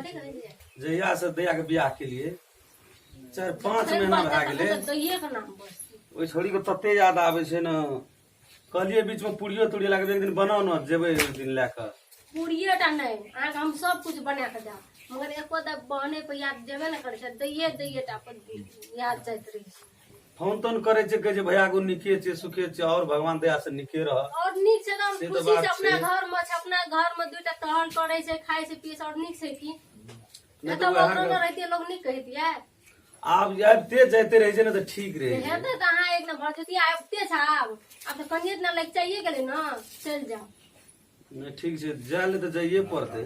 जहिया से दैया के बियाह के लिए 4-5 महीना भए गेलै ओहि छोड़ी के तते याद आबै छै न। कहलिए बीच में पूड़ियो तूड़ियो लगे एक दिन बनाओ न जेबै एक दिन लेकर पूड़ियो टा नहीं आगे हम सब कुछ बना के जा मगर एको दा बहने पे याद देबे न करे छै दैये टा पर याद जाइत रही छै। फोन तोन करे छै कहे भैया को निके छै सुखे छै और भगवान दया से निके रह और नीक से एकदम खुशी से अपना घर में छै अपना घर में दुटा टहल करे छै खाय छै पिए छै और नीक से की नहीं तो वहां रहते लोग नहीं कहतिए आब आबते जाते रहे छै न त ठीक रहे हेते त अहाँ एक न भरती आबते छ अब त कनिए न लग चाहिए गेले न चल जाओ नहीं ठीक छै जाय ले त जाइए पड़ते।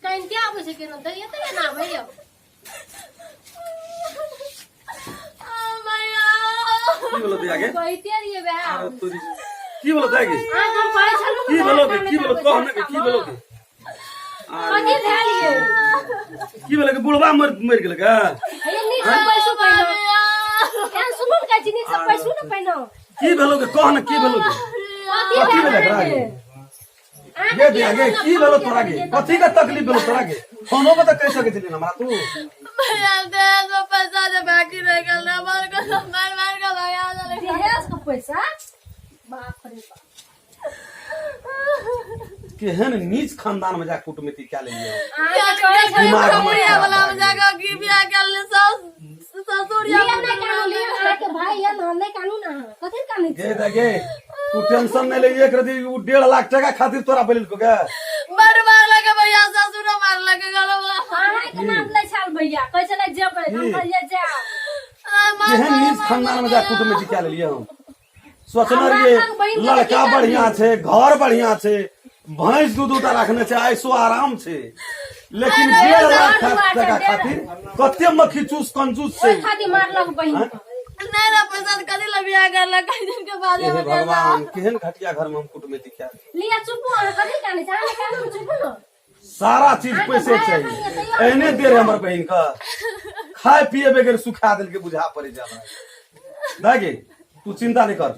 कहीं क्या आवे छै केना त एते ना भइयो की बोलो दिया के कहते रहिए बे की बोलो दिया के आ हम पाए छलु की बोलो कह न की बोलो के कथि भेलिए की बोलो के बुढ़वा मर गेल का हे नीक से पैसो पहिनो केन सुनन का जिनी से पैसो न पहिनो की भेलो के कह न की भेलो के कथि भेले करा के ये दिया के की भेलो तोरा के कथि का तकलीफ भेलो तोरा के फोनो पे त कह सके छली हमरा तू भैया दे दो पैसा दे बाकी रह गेल ना मार के भैया दे दिहेस का पैसा बाप रे बाप केहन नीच खानदान में जा कुटमिति क्या ले लियो दिमाग ससुरिया वाला में जाके की बियाह कर ले ससुरिया नहीं कानून ले के भाई ये नहीं कानून ना कथि कानून गे दगे तू टेंशन नहीं ले एक रति 1.5 लाख टका खातिर तोरा बोलिल को के मार लगे भैया ससुर मार लगे गलो हां के नाम ले छाल भैया कैसे ले जेबै हम कहलिए जा केहन नीच खानदान में जा कुटमिति क्या ले लियो हम सोचना रहिए लड़का बढ़िया छे घर बढ़िया छे भैंस दूध उता रखने छे ऐसो आराम छे लेकिन 1.5 लाख टका खातिर कते मक्खी चूस कंजूस छे खातिर मारलक बहिन नहीं ना पैसा कदी ल बियाह कर ले कई दिन के बाद हे भगवान केहन घटिया घर में हम कुटमिति क्या लिया चुप कथि काने जाने कानून चुप न सारा चीज पैसे चाहिए एने दे रे हमर बहन का खाए पिए बगैर सुखा दिल के बुझा पड़े जाला दागे तू चिंता नहीं कर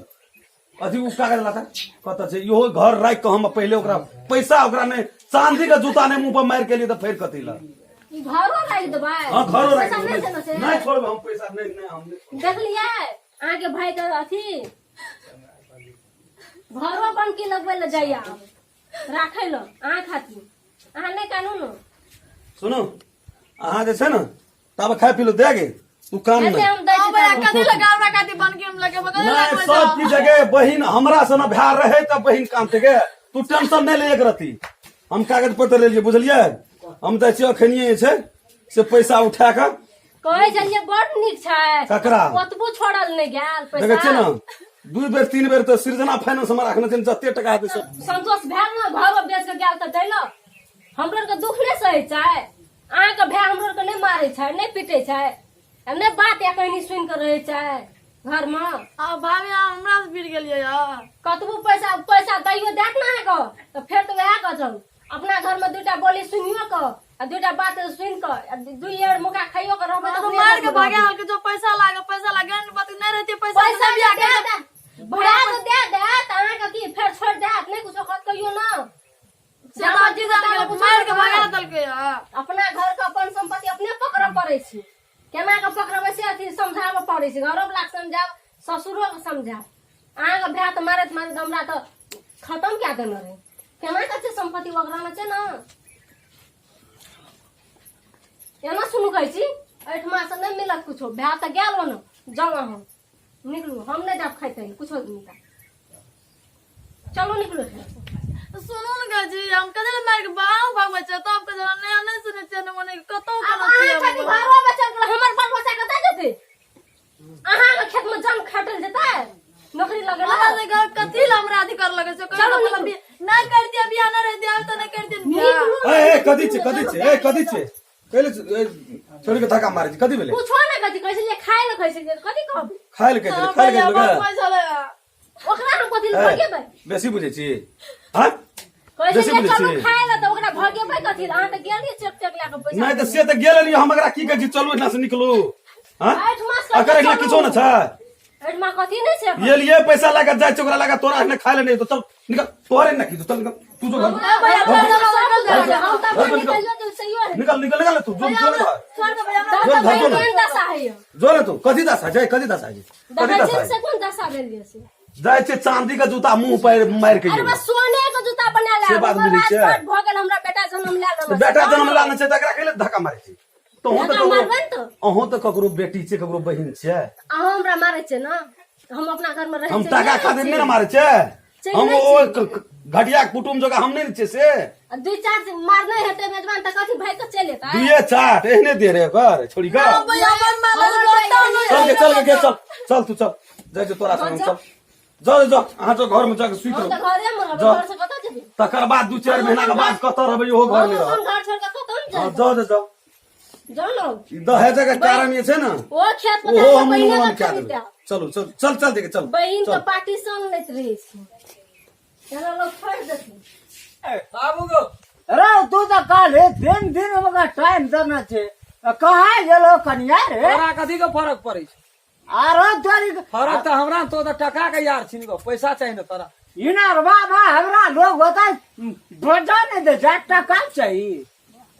अथी उ कागज लाता कत छै इहो घर राख के हम पहले ओकरा पैसा ओकरा ने चांदी का जूता ने मुंह पर मार के लिए तो फिर कथी ला ई घरो राख देबै हां घरो राख नहीं नहीं छोड़ब हम पैसा नहीं हम देख लिया आगे भाई का अथी घरो बन के लगबै ल जाइया राखै ल आ खातिर अहाँ नहीं कानून सुनो अहाँ जे छै न तब खाए पी लो देगे तू काम ऐसे नहीं हम दै छी कदी लगावरा कदी बन के हम लगे बगल नहीं सब की जगह बहिन हमरा से न भ्यार रहे तब बहिन काम थे तू टेंशन नहीं ले एक रती हम कागज पत्र ले लिए बुझलिए हम दै छी अखनिए छै से पैसा उठा के कहै छलिए बड़ नीक छै ककरा ओतबो छोड़ल नहीं गेल देखे छै पैसा न 2 बेर 3 बेर तो सृजना फाइनेंस में रखने छै जते टका दे सब संतोष भेल न घर बेच के गेल त दैल हमरो के दुख नहीं सहे छै अहाँ के भाई हमरो के नहीं मारे छै नहीं पीटे छै हमने बात या कहीं सुन के रहे छै घर में आ भाभी हमरा से गिर गेलिए यार कतबो पैसा दैयो देत ना है को तो फिर तो वह कर जाऊ अपना घर में दूटा बोली सुनियो को आ दूटा बात सुन को 2 एड़ मुका खाइयो के रहबे तो मार के भागे हल के जो पैसा लागे नहीं बात नहीं रहती पैसा पैसा दे भरा तो दे त अहाँ के की फिर छोड़ देत नहीं कुछ खत कहियो ना ज्यादा चीज मार के भागे दल के यार अपना घर का अपन संपत्ति अपने पकड़ पड़े छी केना के पकड़बे से अथी समझाबे पड़े छी घरो वाला समझाब ससुरो के समझाब अहाँ के भाई तो मारत हमरा तो खत्म क्या देने रहे केना के संपत्ति वगैरह में छै ना एना सुनु कहै छी एठमा से नहीं मिलत कुछो भाई तो गेलो न जाओ हम निकलू हम नहीं जाब खाइते कुछो नहीं चलो निकलो सुनो न गाजी हम कदे मार के बाहर भागबै छ तो आपके जरा नहीं सुने छ न मने कतो अब अहाँ खाली घरो में चल गेल हमर बाल बच्चा कतै जेतै अहाँ के खेत में जम खटल जेतै नौकरी लगल हमरा से घर कथि ल हमरा अधिकार लगे छ चलो मतलब नहीं करती बियाह न रह दिया तो नहीं करती बियाह ए कदी छे कहले छोड़ के धक्का मारे कदी भेले पूछो ना कथि कहै छै खाय ल कहै छै कथि कहब खाय ले कहले पैसा ले ओकरा न कथि ल भगेबै बेसी बुझे छी हां कहै बेसी छै बुझे चलो छी खाय ल त ओकरा भगेबै कथि ल अहाँ त गेलिए चेक ला के पैसा नहीं तो से तो गेल रही हम एकरा की कहै छी चलू इना से निकलू हां आठ मास अकर एकरा किछो न छै पेट में कथी नहीं से ये लिए पैसा लगा जाए चोकरा लगा तोरा ने खा ले नहीं तो चल निकल तोरे ना की तो चल निकल तू जो घर निकल निकल निकल तू जो जो रे तू कथी दशा जाए कथी दशा जी कथी दशा से कौन दशा भेलिए से जाए छे चांदी का जूता मुंह पर मार के अरे बस सोने का जूता बना ले से बात बुझी छे भ गेल हमरा बेटा जन्म ले बेटा जन्म लाना छै तकरा के धक्का मारे छी तो हो धक्का मारबन तो अहो तो ककरो बेटी छै ककरो बहिन छै अहाँ हमरा मारे छै ना हम अपना घर में रहे हम टाका खातिर नहीं मारे छै हम ओ घटिया कुटुम जगह हम नहीं छै से दू चार मार नहीं हेते मेजबान त कथी भाई तो चले ता दुए चाट एहने दे रे कर छोड़ी का चल के चल तू चल जाए तोरा संग चल जाओ जाओ अहाँ जो घर में जाके सुत हम रहो त घरे में रहब घर से कत जेबी तकर बाद 2-4 महीना के बाद कत रहबे ओहो घर में रह हम घर छोड़ के कत हम हां जाए जाओ जाओ लो दहेज के कारण ये छै ना ओ खेत में ओहो हम पहिले मन का क्या देबे चलो चल चल चल देखे चल बहिन के पार्टी संग लेत रही छी चलो लोग छोड़ देती बाबू गो अरे तू तो काले दिन में टाइम देना छे कहाँ गेलो कनिया रे तोरा कथी के फर्क पड़े छै आरो तोरी फर्क तो हमरा तो टका के यार छिन गो पैसा चाहिए ना तोरा इनार बाबा हमरा लोग होता दोजा ने दे जा टका चाहिए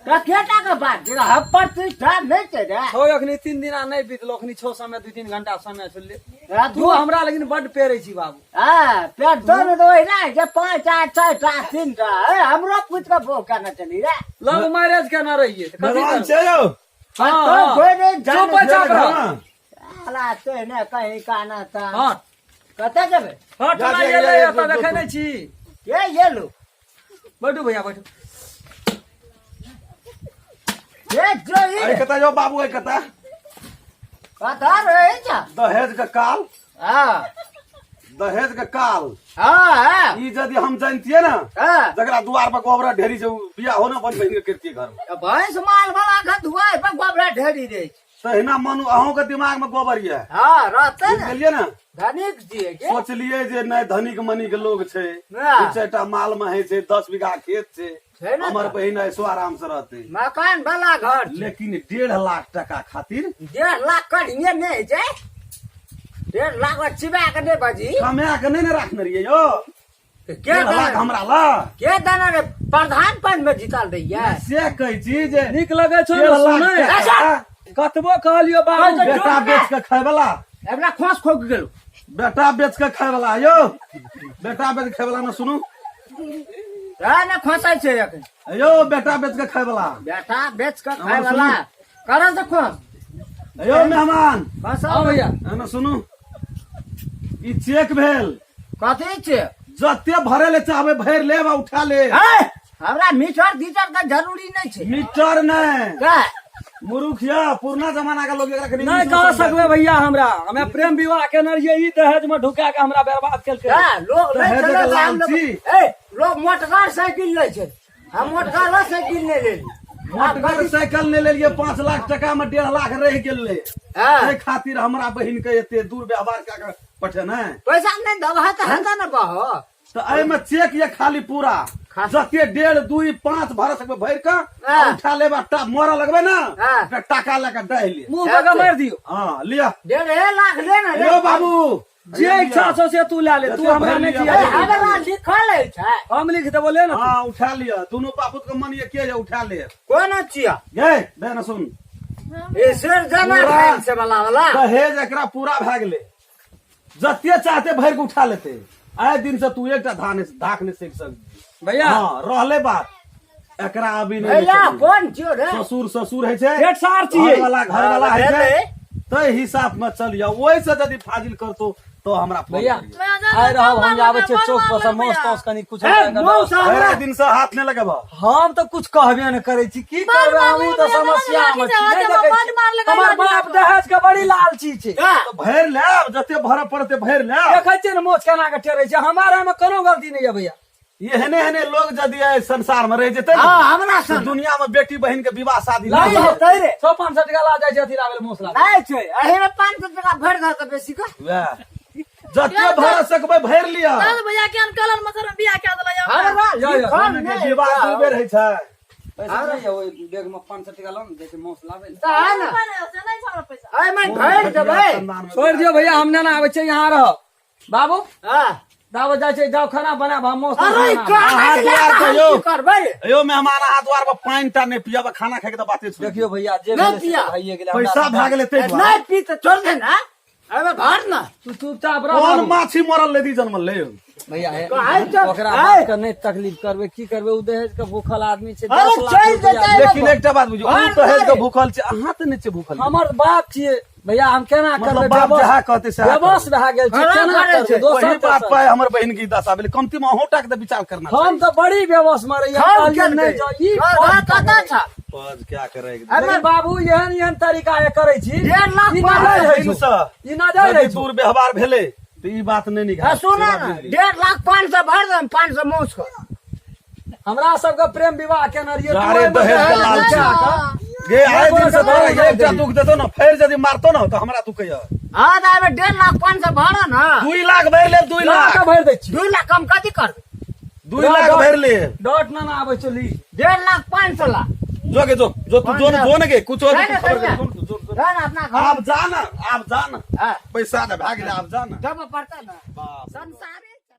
तो केटा के बात जरा हप्पर प्रतिष्ठा नहीं छे रे हो अखनी 3 दिन नहीं बीतलो अखनी 6 समय 2-3 घंटा समय छले तू तू हमरा लेकिन बड पेरे छी बाबू हां पेट तो में तो ना जे 5 8 6 3 टा हमरो पूछ के भोग करना चली रे लव मैरिज केना रहिए त कथी भगवान कर छै यौ तो कोई नहीं चुप चाप रह अला ते ने कहीं काना ता हां कते जेबे हट जा, ना जा, ये जा, ले जा, त जा, देखे जा। नहीं छी ये लो बैठू भैया बैठू ये जो अरे ये कता जो बाबू है कता कथा रहे छा दहेज के काल हां दहेज के काल हां ई यदि हम जानतिए ना हां जकरा द्वार पर गोबरा ढेरी से बियाह हो ना बन बहिन के करती घर में भैंस माल वाला का धुआई पर गोबरा ढेरी रे तहिना मनु अहों के दिमाग में गोबर ये हां रहते बुझ ने गेलिए ना धनिक दिए के सोचलिए जे नहीं धनिक मनिक लोग छै हाँ। 2-4 माल में है छै 10 बीघा खेत छै छै ना हमर बहिन ऐसो आराम से रहते मकान वाला घर छै। लेकिन 1.5 लाख टका खातिर 1.5 लाख करिए नहीं छै 1.5 लाख चिबा के नहीं बजी कमा के नहीं ना रखने रहिए यो के 1.5 लाख दाना हमरा ला के दाना रे प्रधान पद में जीतल रहिए से कहै छी जे नीक लगे छौ 1.5 लाख सुनै टका कतबो कहलियो बाबू बेटा बेच के खाय वाला एकरा खोस खोक गेल बेटा बेच के खाय वाला यो बेटा बेच के खाय वाला ना सुनू रा ने खोसाई छै एखन यो बेटा बेच के खाय वाला बेटा बेच के खाय वाला कर से खोस यो मेहमान खोसा हां भैया एना सुनू ई चेक भेल कथी छै जते भरे ले चाहबे भर लेब आ उठा ले है हमरा मीटर दीटर का जरूरी नहीं छै मीटर नहीं का मुरुखिया पुरना जमाना का लोग एकरा के नहीं कह सकबे भैया हमरा हमें प्रेम विवाह केने रहिए ई दहेज में ढुका के हमरा बर्बाद केलकै का लोग तो है नहीं जगह चले हम लोग लालची। ए लोग मोटरकार साइकिल ले छै हम मोटरकार साइकिल नहीं ले मोटरसाइकिल ने ले लिए 5 लाख टका में 1.5 लाख रह गेलै हां एहि खातिर हमरा बहिन के एते दूर व्यवहार कऽ के पठेना पैसा नहीं दबा त हंदा न बहो तो एहि में चेक ये खाली पूरा जते 1.5 2 5 भर सकबे भर के हाँ। उठा लेबा टा मोरा लगबे ना हाँ। तो टाका लेके दे लिए मुंह पे मार दियो हां लिया 1.5 लाख लेना यो बाबू जे इच्छा छौ से तू ले ले तू हमरा नहीं अरे किया हमरा लिखल छै हम लिख देबो ले ना हां उठा लिया दोनों बापूत के मन ये के जे उठा ले कोन छिया गे दे ना सुन ए सर जना पूरा। फैन से वाला दहेज एकरा पूरा भए गेलै जते चाहते भर के उठा लेते आए दिन से तू एकटा धाक ने सीख सक भैया हां रहले बात एकरा अभी नहीं भैया लेके कोन छियो रे ससुर है छै पेट सार छिए घर वाला है भेलै। छै तै हिसाब में चलिया ओहि से यदि फाजिल करतो तो हमरा फोन भैया करिया। आइ रहब हम जाबे छै चौक पर से मौस तौस कनी कुछ मौसा पहले दिन से हाथ नहीं लगेबा हम तो कुछ कहबे न करे छी की करबे हम तो समस्या में छी नहीं देखे छी हमर बाप दहेज के बड़ी लालची छै तो भर लेब जते भर पड़ते भर लेब देखै छियै न मोच केना के टेरै छै हमारा में कोनो गलती नहीं है भैया ये हने हने लोग यदि आइ संसार में रह जेते हां हमरा तो सन दुनिया में बेटी बहन के विवाह शादी नहीं नहीं होतै रे 100-500 टका ला जाइ छै अथी लाबे मौसला नहीं छै एही में 500 टका भर घर के बेसी का वएह जते भर सकबे भर लिया भैया के कलर में बियाह क्या दिला हमरा या, या, लिखल के नहीं विवाह छै। दू बेर है छै पैसा नहीं है, वही बैग में 500 टका लो ना, जैसे मौस लावे ना। तो है ना नहीं छोड़ पैसा अरे मैं भेज देबै छोड़ दियो भैया, हमने ना आवे छै, यहाँ रहो बाबू। हां दाव जाए छै, जाओ खाना बनाब, हम मौस अरे बनाब। हाथ द्वार पे यो करबै यो मेहमान हाथ द्वार पर पानी टा नहीं पियाबा, खाना खाए के तो बातें छोड़। देखियो भैया, जे नहीं भेलै से पिया। भइए गेलै, पैसा हमरा भाग लेते नहीं पी तो छोड़ दे ना अबे घर ना तू चुपचाप रह कौन बाबू। माछी मरल लेदी जन्मल ले भैया है, काहे तो- ओकरा आय। बात के नहीं तकलीफ करबे, की करबे, उ दहेज के भूखल आदमी छै, अरे 10 लाख चल रुपया जेतै दे। लेकिन एकटा बात बुझियो, हाँ, उ तो हेज के हाँ। भूखल छै, अहाँ त नहीं छै भूखल। हमर बाप छियै भैया, हम केना करबे, मतलब बाप जहाँ कहते से बेबस भए गेल छै, खड़ा केना करे करबे, छै। दोसर वही बात दोसर। पे हमर बहन की दशा भेलै, कमती में अहों टाक दे विचार करना हम तो बड़ी बेबस मरे या, हम कहलियै कर नहीं दे जाओ, ई घर कता था पज क्या करे अरे बाबू, एहन तरीका है करे छी, 1.5 लाख ई पाँच नजर हजार है छौ। ई नजर है छौ। दूर व्यवहार भेले तो ई बात नहीं निकाल। सुना ना 1.5 लाख 500 भर दम 500 मौस को हमरा सबके प्रेम विवाह केना रहियै, अरे तू दहेज के एहिमे लालची। लगा कऽ। ये आए दिन से बोल तोरा एक टा दुख देतो ना, फेर यदि मारतो ना तो हमरा तू कहियो हां दाबे 1.5 लाख 500 भर ना 2 लाख भर ले, 2 ला लाख के भरि दै छी। 2 लाख कम कथी कर 2 लाख भर ले। डॉट ना आबै छौ, ली 1.5 लाख 500 ला जो के जो जो तू जो जो ने के कुछ और नहीं, नहीं, खबर नहीं, दे, जो जो है ना अपना घर आप जाना हां पैसा ना भाग ले, आप जाना जब पड़ता ना बाप संसार